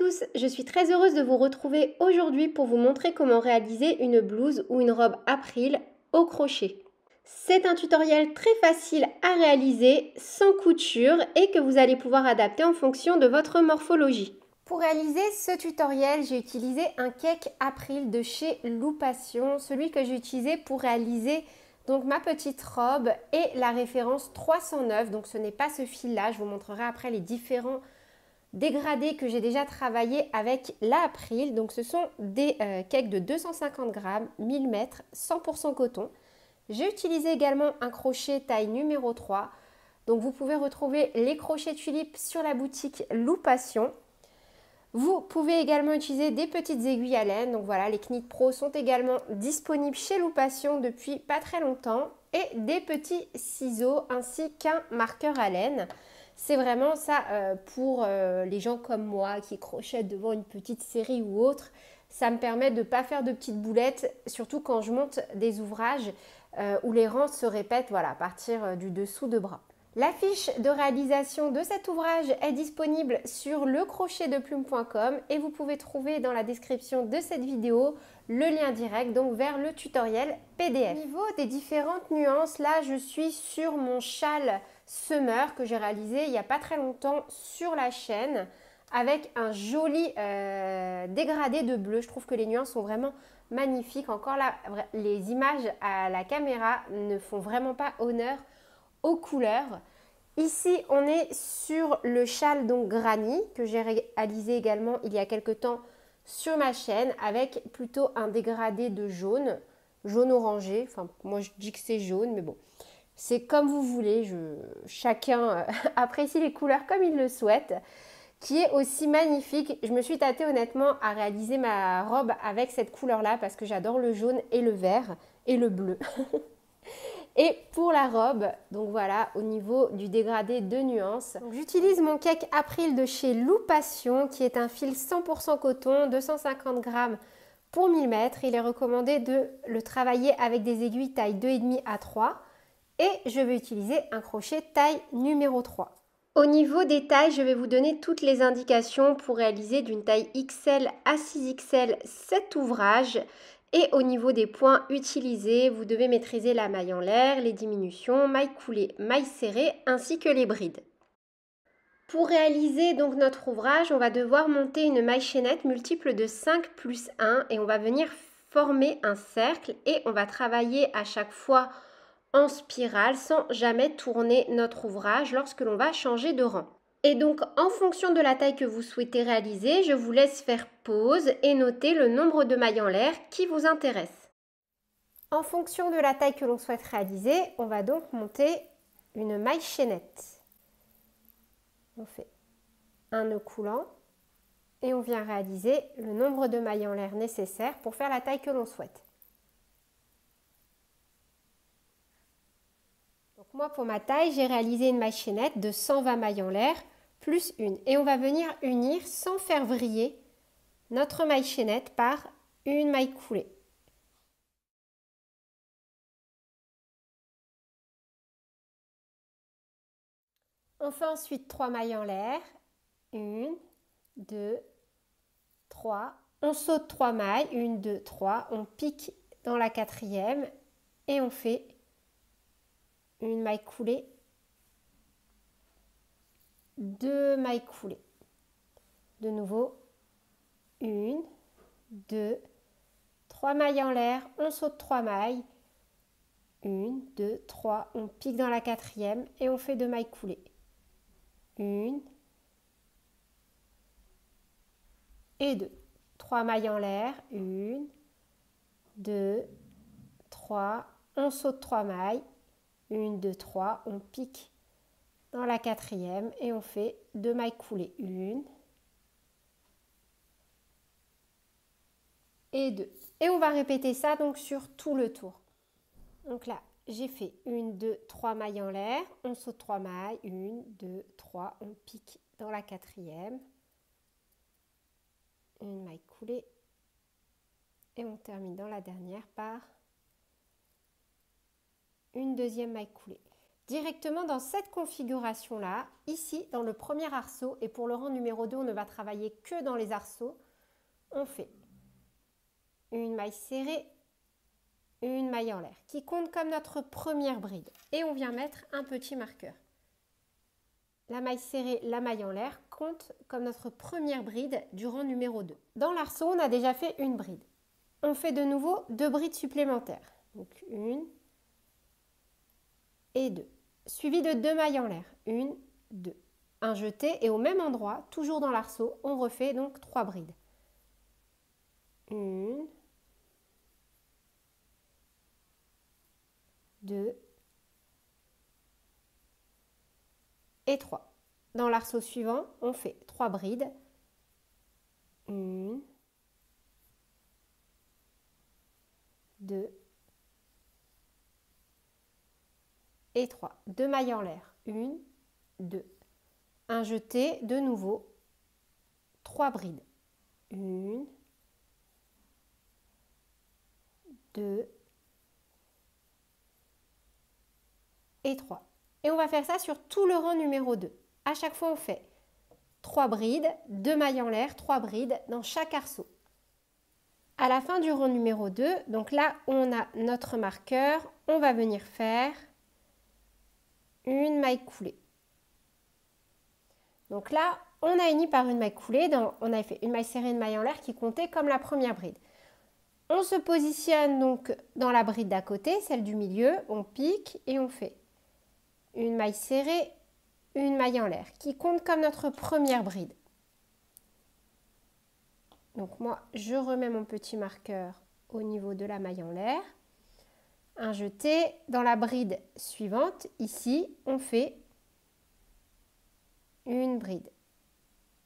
tous, je suis très heureuse de vous retrouver aujourd'hui pour vous montrer comment réaliser une blouse ou une robe April au crochet. C'est un tutoriel très facile à réaliser, sans couture et que vous allez pouvoir adapter en fonction de votre morphologie. Pour réaliser ce tutoriel, j'ai utilisé un cake April de chez Loupation, celui que j'ai utilisé pour réaliser donc ma petite robe et la référence 309. Donc ce n'est pas ce fil-là, je vous montrerai après les différents dégradés que j'ai déjà travaillé avec la April. Donc ce sont des cakes de 250 grammes, 1000 mètres, 100% coton. J'ai utilisé également un crochet taille numéro 3. Donc vous pouvez retrouver les crochets tulipes sur la boutique Loupation. Vous pouvez également utiliser des petites aiguilles à laine. Donc voilà, les Knit Pro sont également disponibles chez Loupation depuis pas très longtemps. Et des petits ciseaux ainsi qu'un marqueur à laine. C'est vraiment ça pour les gens comme moi qui crochettent devant une petite série ou autre. Ça me permet de ne pas faire de petites boulettes, surtout quand je monte des ouvrages où les rangs se répètent voilà, à partir du dessous de bras. La fiche de réalisation de cet ouvrage est disponible sur lecrochetdeplume.com et vous pouvez trouver dans la description de cette vidéo le lien direct donc vers le tutoriel PDF. Au niveau des différentes nuances, là je suis sur mon châle Summer que j'ai réalisé il n'y a pas très longtemps sur la chaîne avec un joli dégradé de bleu. Je trouve que les nuances sont vraiment magnifiques. Encore là, les images à la caméra ne font vraiment pas honneur aux couleurs. Ici, on est sur le châle donc granny que j'ai réalisé également il y a quelques temps sur ma chaîne avec plutôt un dégradé de jaune, jaune orangé. Enfin, moi je dis que c'est jaune, mais bon, c'est comme vous voulez. Chacun apprécie les couleurs comme il le souhaite, qui est aussi magnifique. Je me suis tâtée honnêtement à réaliser ma robe avec cette couleur-là parce que j'adore le jaune et le vert et le bleu. Et pour la robe, donc voilà, au niveau du dégradé de nuances, j'utilise mon cake April de chez Loupation, qui est un fil 100% coton, 250 grammes pour 1000 mètres. Il est recommandé de le travailler avec des aiguilles taille 2,5 à 3. Et je vais utiliser un crochet taille numéro 3. Au niveau des tailles, je vais vous donner toutes les indications pour réaliser d'une taille XL à 6XL cet ouvrage. Et au niveau des points utilisés, vous devez maîtriser la maille en l'air, les diminutions, maille coulée, maille serrée ainsi que les brides. Pour réaliser donc notre ouvrage, on va devoir monter une maille chaînette multiple de 5 plus 1 et on va venir former un cercle et on va travailler à chaque fois en spirale sans jamais tourner notre ouvrage lorsque l'on va changer de rang. Et donc en fonction de la taille que vous souhaitez réaliser, je vous laisse faire pause et noter le nombre de mailles en l'air qui vous intéresse. En fonction de la taille que l'on souhaite réaliser, on va donc monter une maille chaînette. On fait un nœud coulant et on vient réaliser le nombre de mailles en l'air nécessaires pour faire la taille que l'on souhaite. Donc moi pour ma taille, j'ai réalisé une maille chaînette de 120 mailles en l'air plus une. Et on va venir unir sans faire vriller notre maille chaînette par une maille coulée. On fait ensuite 3 mailles en l'air. 1, 2, 3. On saute 3 mailles. 1, 2, 3. On pique dans la quatrième et on fait une maille coulée, 2 mailles coulées. De nouveau, 1, 2, 3 mailles en l'air, on saute 3 mailles, 1, 2, 3, on pique dans la quatrième et on fait 2 mailles coulées. 1 et 2. 3 mailles en l'air, 1, 2, 3, on saute 3 mailles, 1, 2, 3, on pique dans la quatrième et on fait 2 mailles coulées. 1 et 2. Et on va répéter ça donc sur tout le tour. Donc là, j'ai fait 1, 2, 3 mailles en l'air, on saute 3 mailles, 1, 2, 3, on pique dans la quatrième, une maille coulée et on termine dans la dernière par une deuxième maille coulée. Directement dans cette configuration-là, ici dans le premier arceau, et pour le rang numéro 2, on ne va travailler que dans les arceaux, on fait une maille serrée, une maille en l'air, qui compte comme notre première bride. Et on vient mettre un petit marqueur. La maille serrée, la maille en l'air compte comme notre première bride du rang numéro 2. Dans l'arceau, on a déjà fait une bride. On fait de nouveau 2 brides supplémentaires. Donc 1 et 2. Suivi de 2 mailles en l'air. 1, 2. Un jeté et au même endroit, toujours dans l'arceau, on refait donc 3 brides. 1, 2 et 3. Dans l'arceau suivant, on fait 3 brides. 1, 2 et 3. 2 mailles en l'air. 1, 2. Un jeté, de nouveau, 3 brides. 1, 2 et 3. Et on va faire ça sur tout le rang numéro 2. À chaque fois, on fait 3 brides, 2 mailles en l'air, 3 brides dans chaque arceau. À la fin du rang numéro 2, donc là où on a notre marqueur, on va venir faire une maille coulée. Donc là, on a uni par une maille coulée. On avait fait une maille serrée, une maille en l'air qui comptait comme la première bride. On se positionne donc dans la bride d'à côté, celle du milieu, on pique et on fait une maille serrée, une maille en l'air qui compte comme notre première bride. Donc moi, je remets mon petit marqueur au niveau de la maille en l'air. Un jeté. Dans la bride suivante, ici, on fait une bride.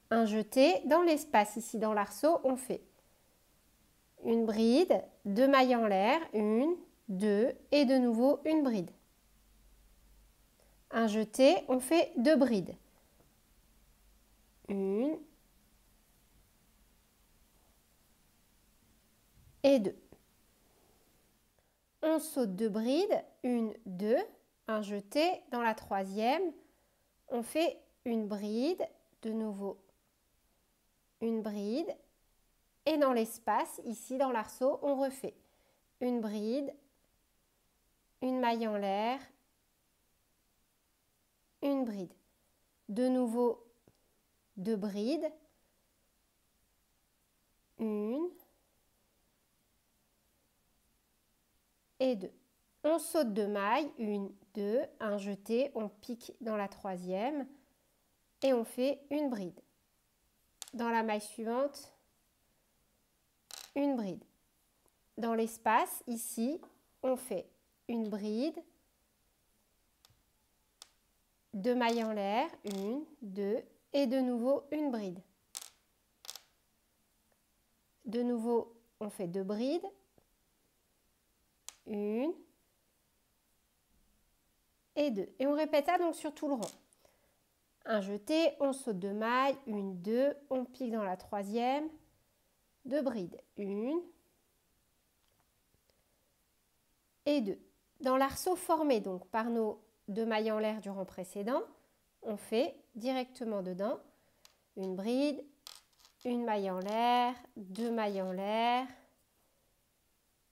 Un jeté. Dans l'espace, ici dans l'arceau, on fait une bride, 2 mailles en l'air, 1, 2 et de nouveau une bride. Un jeté, on fait 2 brides. 1 et 2. On saute 2 brides, 1, 2, un jeté. Dans la troisième, on fait une bride, de nouveau une bride. Et dans l'espace, ici dans l'arceau, on refait une bride, une maille en l'air, une bride. De nouveau 2 brides, 1 et 2. On saute 2 mailles, 1, 2, un jeté, on pique dans la troisième et on fait une bride. Dans la maille suivante, une bride. Dans l'espace, ici, on fait une bride, 2 mailles en l'air, 1, 2 et de nouveau une bride. De nouveau, on fait 2 brides, 1 et 2. Et on répète ça donc sur tout le rang. Un jeté, on saute 2 mailles, 1, 2, on pique dans la troisième, 2 brides, 1 et 2. Dans l'arceau formé donc par nos 2 mailles en l'air du rang précédent, on fait directement dedans une bride, une maille en l'air, 2 mailles en l'air,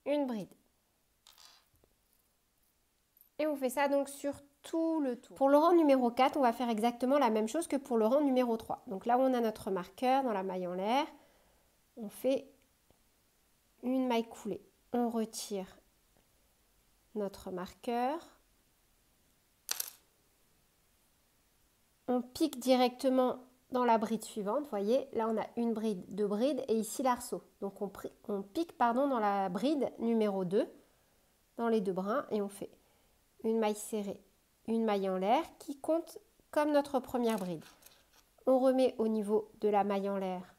une bride. Et on fait ça donc sur tout le tour. Pour le rang numéro 4, on va faire exactement la même chose que pour le rang numéro 3. Donc là où on a notre marqueur dans la maille en l'air, on fait une maille coulée. On retire notre marqueur. On pique directement dans la bride suivante. Vous voyez, là on a une bride, 2 brides et ici l'arceau. Donc on pique dans la bride numéro 2, dans les 2 brins et on fait une maille serrée, une maille en l'air qui compte comme notre première bride. On remet au niveau de la maille en l'air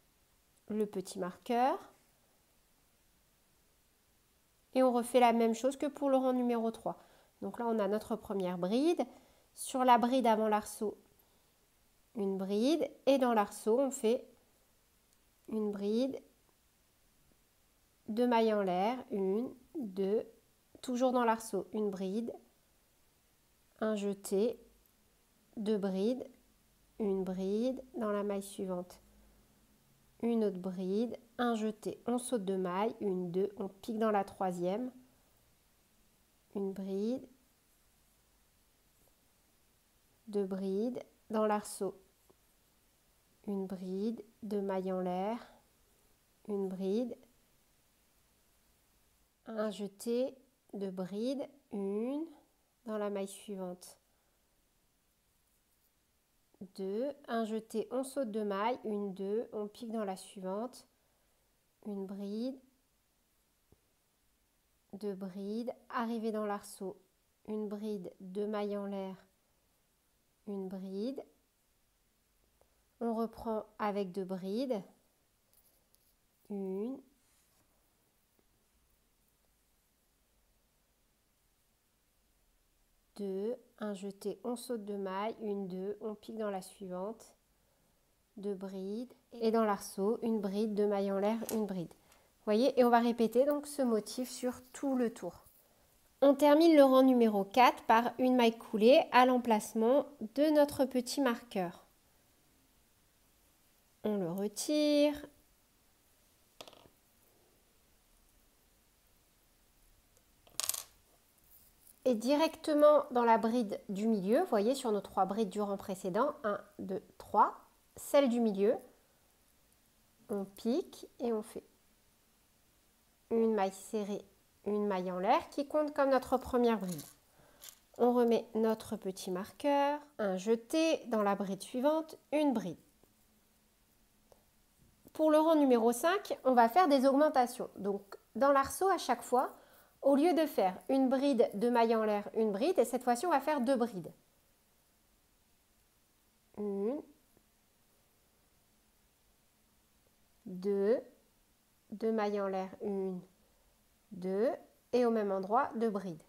le petit marqueur et on refait la même chose que pour le rang numéro 3. Donc là on a notre première bride. Sur la bride avant l'arceau, une bride et dans l'arceau on fait une bride, 2 mailles en l'air, 1, 2, toujours dans l'arceau une bride, un jeté, 2 brides, une bride, dans la maille suivante, une autre bride, un jeté, on saute 2 mailles, une, 2, on pique dans la troisième, une bride, 2 brides, dans l'arceau, une bride, 2 mailles en l'air, une bride, un jeté, 2 brides, une, dans la maille suivante, 2, un jeté, on saute 2 mailles, une, 2, on pique dans la suivante, une bride, 2 brides, arrivé dans l'arceau, une bride, 2 mailles en l'air, une bride, on reprend avec 2 brides, une, 2, un jeté, on saute 2 mailles, une, 2, on pique dans la suivante, 2 brides, et dans l'arceau, une bride, 2 mailles en l'air, une bride. Vous voyez, et on va répéter donc ce motif sur tout le tour. On termine le rang numéro 4 par une maille coulée à l'emplacement de notre petit marqueur. On le retire. Et directement dans la bride du milieu, vous voyez sur nos 3 brides du rang précédent, 1, 2, 3, celle du milieu, on pique et on fait une maille serrée, une maille en l'air qui compte comme notre première bride. On remet notre petit marqueur, un jeté, dans la bride suivante, une bride. Pour le rang numéro 5, on va faire des augmentations. Donc dans l'arceau, à chaque fois, au lieu de faire une bride, 2 mailles en l'air, une bride, et cette fois-ci, on va faire 2 brides. Une, 2, 2 mailles en l'air, une, 2, et au même endroit, 2 brides.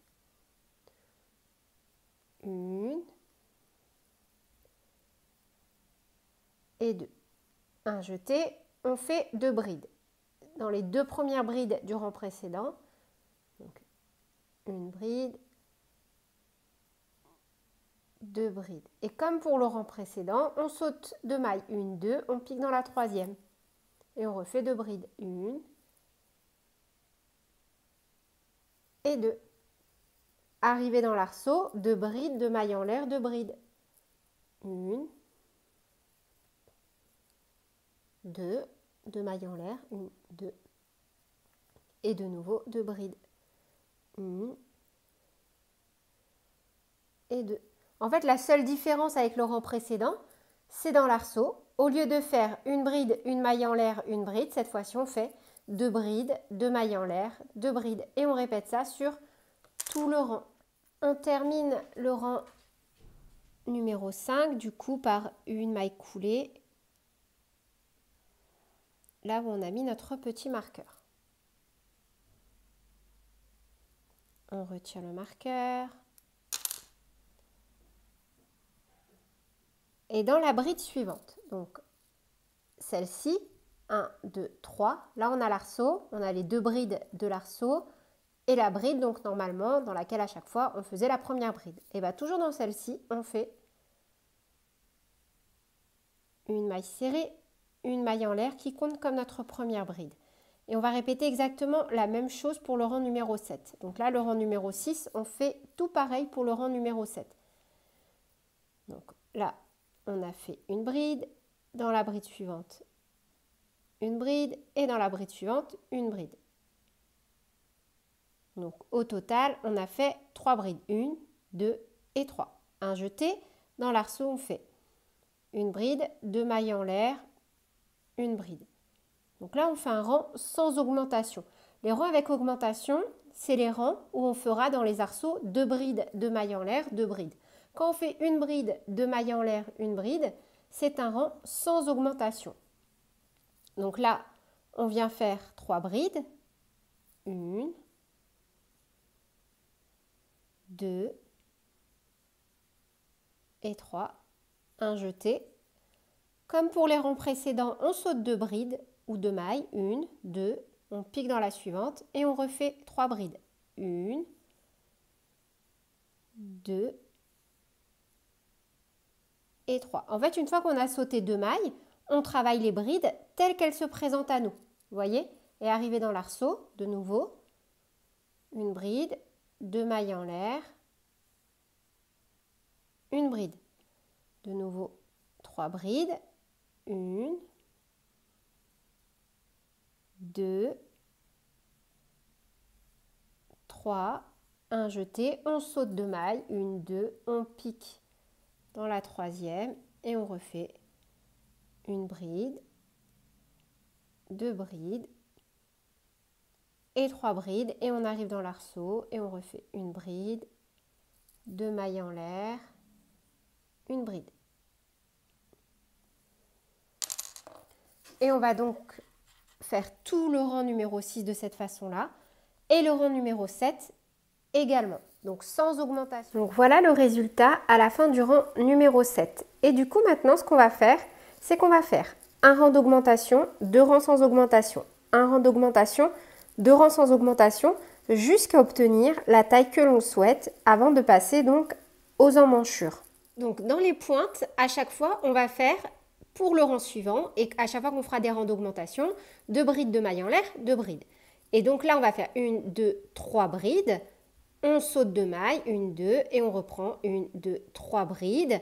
Une et 2. Un jeté, on fait 2 brides. Dans les 2 premières brides du rang précédent, donc une bride, 2 brides. Et comme pour le rang précédent, on saute 2 mailles, une, 2, on pique dans la troisième. Et on refait 2 brides, une et 2. Arrivé dans l'arceau, 2 brides, 2 mailles en l'air, 2 brides. Une, 2, 2 mailles en l'air, une, 2. Et de nouveau 2 brides. Une et 2. En fait, la seule différence avec le rang précédent, c'est dans l'arceau. Au lieu de faire une bride, une maille en l'air, une bride, cette fois-ci, on fait 2 brides, 2 mailles en l'air, 2 brides. Et on répète ça sur tout le rang. On termine le rang numéro 5, du coup, par une maille coulée. Là où on a mis notre petit marqueur. On retire le marqueur. Et dans la bride suivante, donc celle-ci, 1, 2, 3, là on a l'arceau, on a les 2 brides de l'arceau et la bride donc normalement dans laquelle à chaque fois on faisait la première bride. Et bien toujours dans celle-ci, on fait une maille serrée, une maille en l'air qui compte comme notre première bride. Et on va répéter exactement la même chose pour le rang numéro 7. Donc là, le rang numéro 6, on fait tout pareil pour le rang numéro 7. Donc là, on a fait une bride, dans la bride suivante, une bride, et dans la bride suivante, une bride. Donc au total, on a fait 3 brides. 1, 2 et 3. Un jeté, dans l'arceau, on fait une bride, 2 mailles en l'air, une bride. Donc là, on fait un rang sans augmentation. Les rangs avec augmentation, c'est les rangs où on fera dans les arceaux 2 brides, 2 mailles en l'air, 2 brides. Quand on fait une bride, 2 mailles en l'air, une bride, c'est un rang sans augmentation. Donc là, on vient faire 3 brides. 1, 2 et 3. Un jeté. Comme pour les rangs précédents, on saute 2 brides ou 2 mailles. 1, 2, on pique dans la suivante et on refait 3 brides. 1, 2 et 3. En fait, une fois qu'on a sauté 2 mailles, on travaille les brides telles qu'elles se présentent à nous. Vous voyez? Et arrivé dans l'arceau, de nouveau, une bride, 2 mailles en l'air, une bride. De nouveau, 3 brides, 1, 2, 3, un jeté, on saute 2 mailles, 1, 2, on pique dans la troisième et on refait une bride, 2 brides et 3 brides et on arrive dans l'arceau et on refait une bride, 2 mailles en l'air, une bride. Et on va donc faire tout le rang numéro 6 de cette façon-là et le rang numéro 7 également, donc sans augmentation. Donc voilà le résultat à la fin du rang numéro 7. Et du coup maintenant ce qu'on va faire, c'est qu'on va faire un rang d'augmentation, 2 rangs sans augmentation, un rang d'augmentation, 2 rangs sans augmentation, jusqu'à obtenir la taille que l'on souhaite avant de passer donc aux emmanchures. Donc dans les pointes, à chaque fois, on va faire pour le rang suivant et à chaque fois qu'on fera des rangs d'augmentation, 2 brides de mailles en l'air, 2 brides. Et donc là, on va faire 1, 2, 3 brides. On saute 2 mailles, 1, 2 et on reprend 1, 2, 3 brides.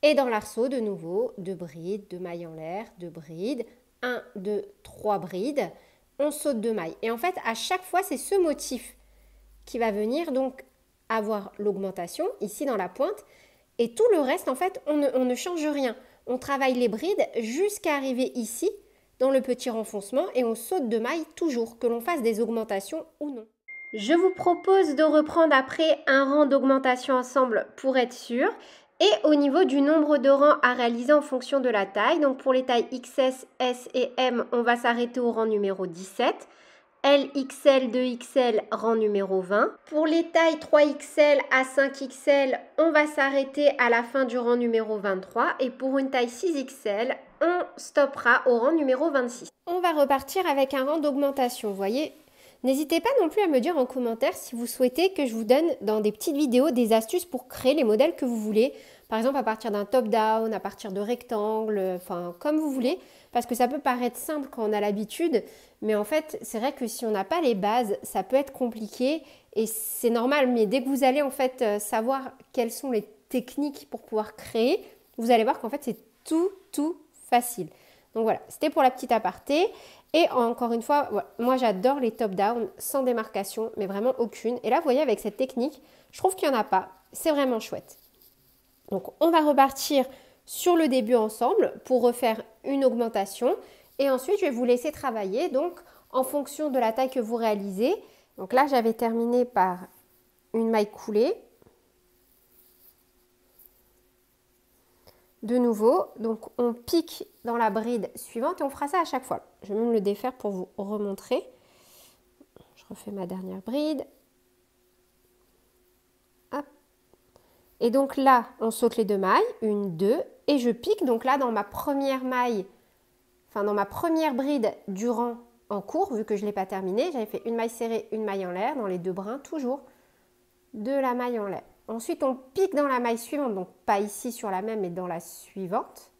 Et dans l'arceau, de nouveau, 2 brides, 2 mailles en l'air, 2 brides, 1, 2, 3 brides. On saute 2 mailles. Et en fait, à chaque fois, c'est ce motif qui va venir donc avoir l'augmentation ici dans la pointe. Et tout le reste, en fait, on ne change rien. On travaille les brides jusqu'à arriver ici, dans le petit renfoncement, et on saute 2 mailles toujours, que l'on fasse des augmentations ou non. Je vous propose de reprendre après un rang d'augmentation ensemble pour être sûr. Et au niveau du nombre de rangs à réaliser en fonction de la taille, donc pour les tailles XS, S et M, on va s'arrêter au rang numéro 17. LXL, 2XL, rang numéro 20. Pour les tailles 3XL à 5XL, on va s'arrêter à la fin du rang numéro 23. Et pour une taille 6XL, on stoppera au rang numéro 26. On va repartir avec un rang d'augmentation, vous voyez. N'hésitez pas non plus à me dire en commentaire si vous souhaitez que je vous donne dans des petites vidéos des astuces pour créer les modèles que vous voulez. Par exemple à partir d'un top-down, à partir de rectangles, enfin comme vous voulez. Parce que ça peut paraître simple quand on a l'habitude, mais en fait c'est vrai que si on n'a pas les bases, ça peut être compliqué et c'est normal. Mais dès que vous allez en fait savoir quelles sont les techniques pour pouvoir créer, vous allez voir qu'en fait c'est tout facile. Donc voilà, c'était pour la petite aparté. Et encore une fois, voilà, moi j'adore les top-down sans démarcation, mais vraiment aucune. Et là, vous voyez, avec cette technique, je trouve qu'il n'y en a pas. C'est vraiment chouette. Donc on va repartir sur le début ensemble pour refaire une augmentation. Et ensuite, je vais vous laisser travailler donc en fonction de la taille que vous réalisez. Donc là, j'avais terminé par une maille coulée. De nouveau, donc on pique dans la bride suivante et on fera ça à chaque fois. Je vais même le défaire pour vous remontrer. Je refais ma dernière bride. Hop. Et donc là, on saute les 2 mailles, 1, 2, et je pique. Donc là, dans ma première maille, enfin dans ma première bride du rang en cours, vu que je ne l'ai pas terminé, j'avais fait une maille serrée, une maille en l'air, dans les 2 brins, toujours de la maille en l'air. Ensuite, on pique dans la maille suivante, donc pas ici sur la même, mais dans la suivante.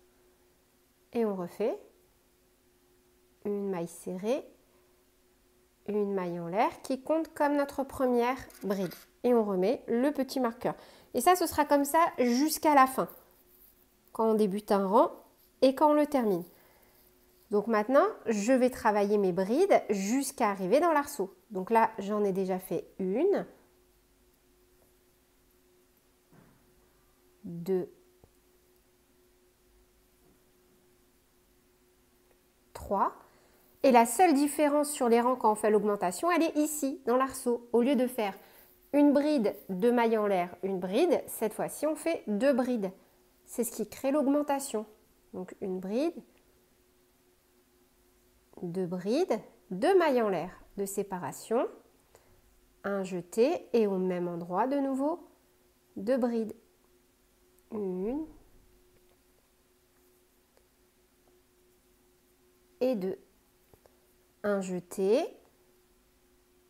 Et on refait une maille serrée, une maille en l'air qui compte comme notre première bride. Et on remet le petit marqueur. Et ça, ce sera comme ça jusqu'à la fin, quand on débute un rang et quand on le termine. Donc maintenant, je vais travailler mes brides jusqu'à arriver dans l'arceau. Donc là, j'en ai déjà fait une. 2, 3. Et la seule différence sur les rangs quand on fait l'augmentation, elle est ici, dans l'arceau. Au lieu de faire une bride, 2 mailles en l'air, une bride, cette fois-ci, on fait 2 brides. C'est ce qui crée l'augmentation. Donc une bride, 2 brides, 2 mailles en l'air de séparation, un jeté et au même endroit de nouveau, 2 brides. 1 et 2. Un jeté.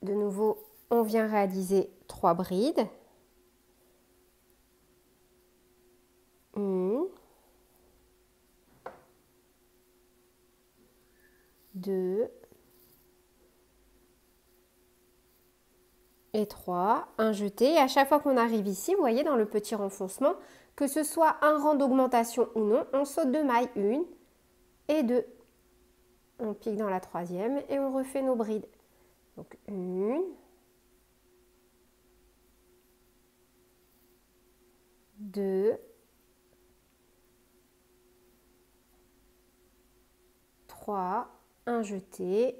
De nouveau, on vient réaliser 3 brides. 1 2 et 3, un jeté. Et à chaque fois qu'on arrive ici, vous voyez dans le petit renfoncement, que ce soit un rang d'augmentation ou non, on saute 2 mailles, 1 et 2. On pique dans la troisième et on refait nos brides. Donc 1, 2, 3, un jeté.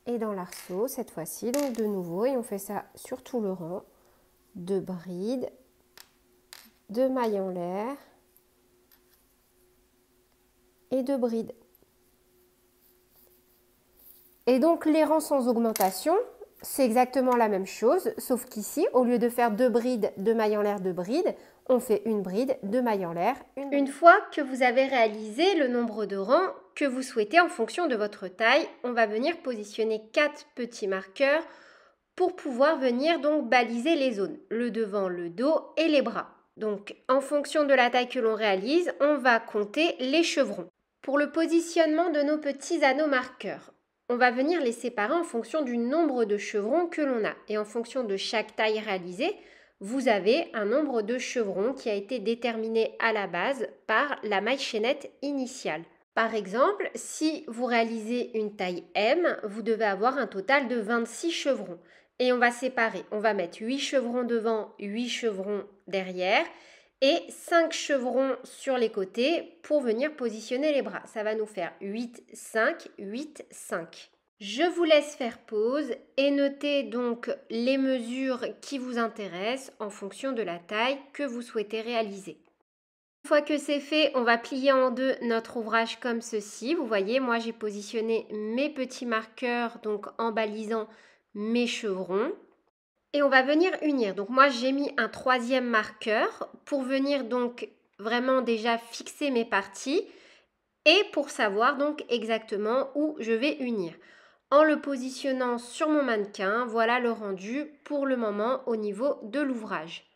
Et dans l'arceau, cette fois-ci, donc de nouveau, et on fait ça sur tout le rang. 2 brides, 2 mailles en l'air et 2 brides. Et donc les rangs sans augmentation, c'est exactement la même chose, sauf qu'ici, au lieu de faire 2 brides, 2 mailles en l'air, 2 brides, on fait une bride, 2 mailles en l'air. Une fois que vous avez réalisé le nombre de rangs que vous souhaitez en fonction de votre taille, on va venir positionner 4 petits marqueurs pour pouvoir venir donc baliser les zones, le devant, le dos et les bras. Donc en fonction de la taille que l'on réalise, on va compter les chevrons. Pour le positionnement de nos petits anneaux marqueurs, on va venir les séparer en fonction du nombre de chevrons que l'on a. Et en fonction de chaque taille réalisée, vous avez un nombre de chevrons qui a été déterminé à la base par la maille chaînette initiale. Par exemple, si vous réalisez une taille M, vous devez avoir un total de 26 chevrons. Et on va séparer, on va mettre 8 chevrons devant, 8 chevrons derrière et 5 chevrons sur les côtés pour venir positionner les bras. Ça va nous faire 8, 5, 8, 5. Je vous laisse faire pause et noter donc les mesures qui vous intéressent en fonction de la taille que vous souhaitez réaliser. Une fois que c'est fait, on va plier en deux notre ouvrage comme ceci. Vous voyez, moi j'ai positionné mes petits marqueurs donc en balisant mes chevrons. Et on va venir unir. Donc moi j'ai mis un troisième marqueur pour venir donc vraiment déjà fixer mes parties et pour savoir donc exactement où je vais unir. En le positionnant sur mon mannequin, voilà le rendu pour le moment au niveau de l'ouvrage.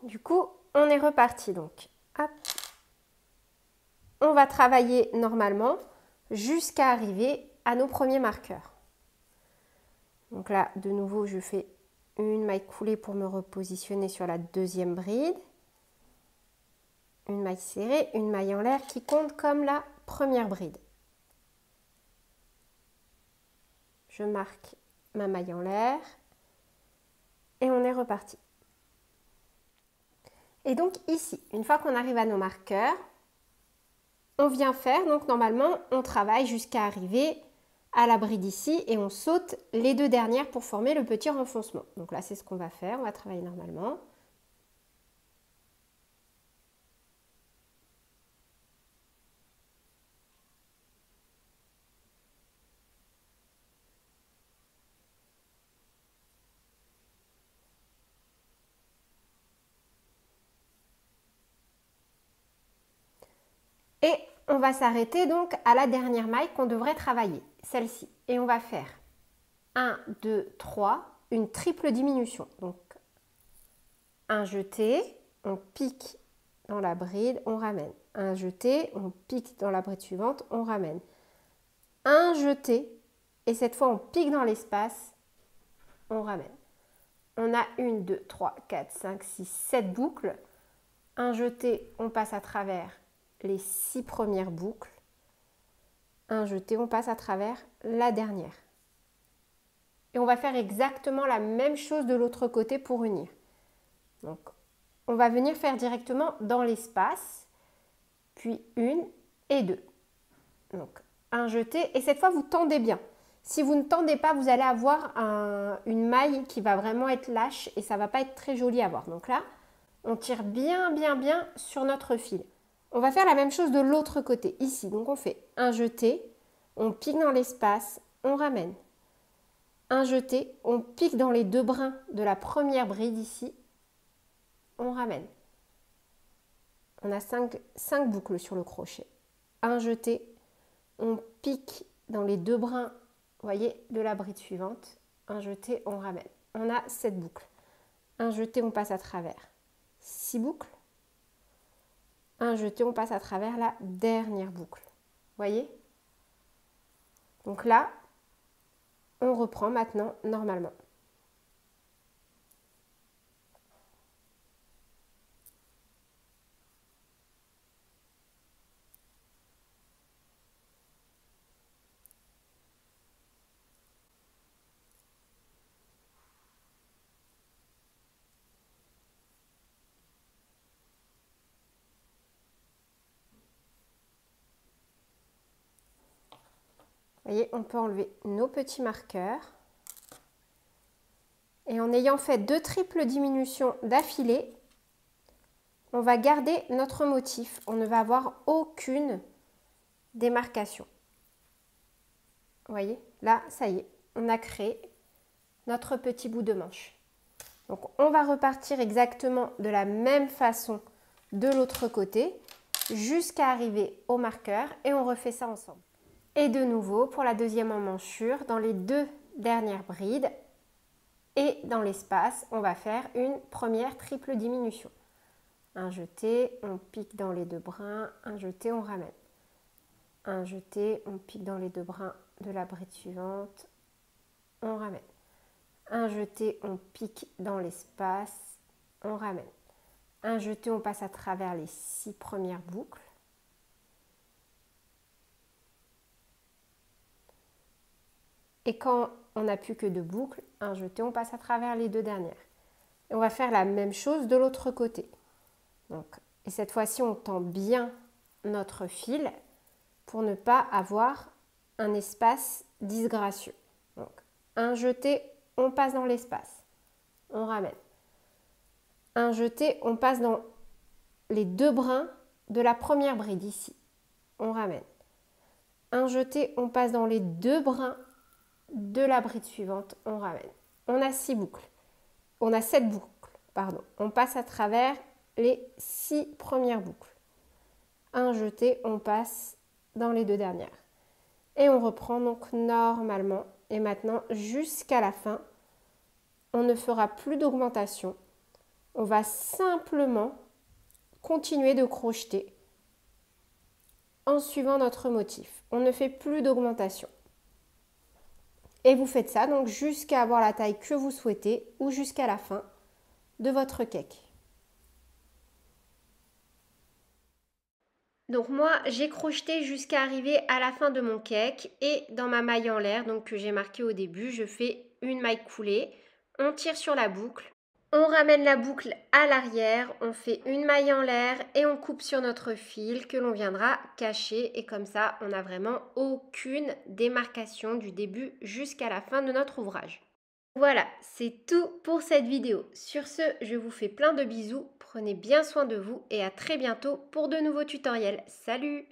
Du coup, on est reparti donc. Hop. On va travailler normalement jusqu'à arriver à nos premiers marqueurs. Donc là, de nouveau, je fais une maille coulée pour me repositionner sur la deuxième bride. Une maille serrée, une maille en l'air qui compte comme la première bride. Je marque ma maille en l'air et on est reparti. Et donc ici, une fois qu'on arrive à nos marqueurs, on vient faire, donc normalement, on travaille jusqu'à arriver à la bride ici et on saute les deux dernières pour former le petit renfoncement. Donc là, c'est ce qu'on va faire, on va travailler normalement. Et on va s'arrêter donc à la dernière maille qu'on devrait travailler, celle-ci. Et on va faire 1, 2, 3, une triple diminution. Donc un jeté, on pique dans la bride, on ramène. Un jeté, on pique dans la bride suivante, on ramène. Un jeté, et cette fois on pique dans l'espace, on ramène. On a 1, 2, 3, 4, 5, 6, 7 boucles. Un jeté, on passe à travers les 6 premières boucles. Un jeté, on passe à travers la dernière. Et on va faire exactement la même chose de l'autre côté pour unir. Donc, on va venir faire directement dans l'espace, puis 1 et 2. Donc, un jeté, et cette fois, vous tendez bien. Si vous ne tendez pas, vous allez avoir une maille qui va vraiment être lâche et ça ne va pas être très joli à voir. Donc là, on tire bien, bien, bien sur notre fil. On va faire la même chose de l'autre côté, ici. Donc, on fait un jeté, on pique dans l'espace, on ramène. Un jeté, on pique dans les deux brins de la première bride ici, on ramène. On a 5 boucles sur le crochet. Un jeté, on pique dans les deux brins, vous voyez, de la bride suivante. Un jeté, on ramène. On a 7 boucles. Un jeté, on passe à travers 6 boucles. Un jeté, on passe à travers la dernière boucle. Vous Voyez? Donc là, on reprend maintenant normalement. Vous voyez, on peut enlever nos petits marqueurs. Et en ayant fait 2 triples diminutions d'affilée, on va garder notre motif. On ne va avoir aucune démarcation. Vous voyez, là, ça y est, on a créé notre petit bout de manche. Donc, on va repartir exactement de la même façon de l'autre côté jusqu'à arriver au marqueur et on refait ça ensemble. Et de nouveau, pour la deuxième emmanchure, dans les 2 dernières brides et dans l'espace, on va faire une première triple diminution. Un jeté, on pique dans les 2 brins, un jeté, on ramène. Un jeté, on pique dans les 2 brins de la bride suivante, on ramène. Un jeté, on pique dans l'espace, on ramène. Un jeté, on passe à travers les 6 premières boucles. Et quand on n'a plus que 2 boucles, un jeté, on passe à travers les 2 dernières. Et on va faire la même chose de l'autre côté. Donc, et cette fois-ci, on tend bien notre fil pour ne pas avoir un espace disgracieux. Donc, un jeté, on passe dans l'espace, on ramène. Un jeté, on passe dans les 2 brins de la première bride ici, on ramène. Un jeté, on passe dans les 2 brins de la bride suivante, on ramène. On a 6 boucles, on a 7 boucles, pardon. On passe à travers les 6 premières boucles. Un jeté, on passe dans les 2 dernières. Et on reprend donc normalement. Et maintenant, jusqu'à la fin, on ne fera plus d'augmentation. On va simplement continuer de crocheter en suivant notre motif. On ne fait plus d'augmentation. Et vous faites ça donc jusqu'à avoir la taille que vous souhaitez ou jusqu'à la fin de votre cake. Donc moi, j'ai crocheté jusqu'à arriver à la fin de mon cake et dans ma maille en l'air, donc que j'ai marqué au début, je fais une maille coulée. On tire sur la boucle, on ramène la boucle à l'arrière, on fait une maille en l'air et on coupe sur notre fil que l'on viendra cacher. Et comme ça, on n'a vraiment aucune démarcation du début jusqu'à la fin de notre ouvrage. Voilà, c'est tout pour cette vidéo. Sur ce, je vous fais plein de bisous, prenez bien soin de vous et à très bientôt pour de nouveaux tutoriels. Salut!